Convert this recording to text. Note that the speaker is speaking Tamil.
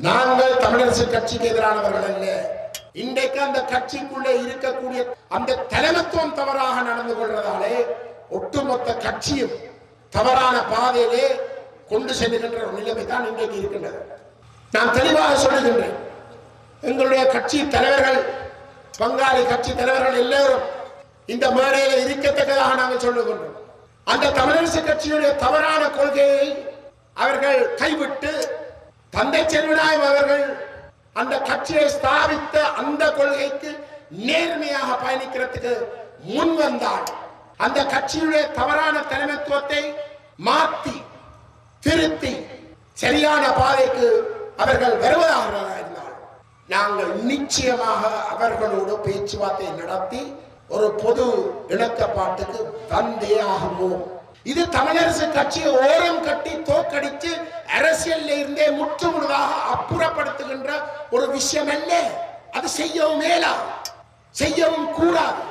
நாங்கள் தமிழரசு கட்சிக்கு எதிரானவர்கள் அல்ல. இன்றைக்கு அந்த கட்சிக்குள்ளே இருக்கக்கூடிய அந்த தலைமைத்துவம் தவறாக நடந்து கொள்வதாலே ஒட்டுமொத்த கட்சியும் தவறான பாதையிலே கொண்டு செல்கின்ற ஒரு நிலைமை தான் இன்றைக்கு இருக்கின்றது. நான் தெளிவாக சொல்லுகின்றேன், எங்களுடைய கட்சி தலைவர்கள், பங்காளி கட்சி தலைவர்கள் எல்லோரும் இந்த மேடையில் இருக்கத்தக்கதாக நாங்கள் சொல்லுகின்றோம். அந்த தமிழரசு கட்சியுடைய தவறான கொள்கையை அவர்கள் கைவிட்டு தந்தை செல்வநாயகம் அவர்கள் அந்த கட்சியை ஸ்தாபித்த அந்த கொள்கைக்கு நேர்மையாக பயணிக்கிறதுக்கு முன் வந்தால் அந்த கட்சியுடைய தவறான தலைமைத்துவத்தை மாற்றி திருத்தி சரியான பாதைக்கு அவர்கள் வருவதாக இருந்தால் நாங்கள் நிச்சயமாக அவர்களோடு பேச்சுவார்த்தை நடத்தி ஒரு பொது இணக்கப்பாட்டுக்கு வந்தே ஆகுவோம். இது தமிழரசு கட்சியை ஓரம் கட்டி தோக்கடித்து அரசியல் இருந்தே முற்றுமுழுதாக அப்புறப்படுத்துகின்ற ஒரு விஷயம் அல்ல. அது செய்யவும் மேலா, செய்யவும் கூடாது.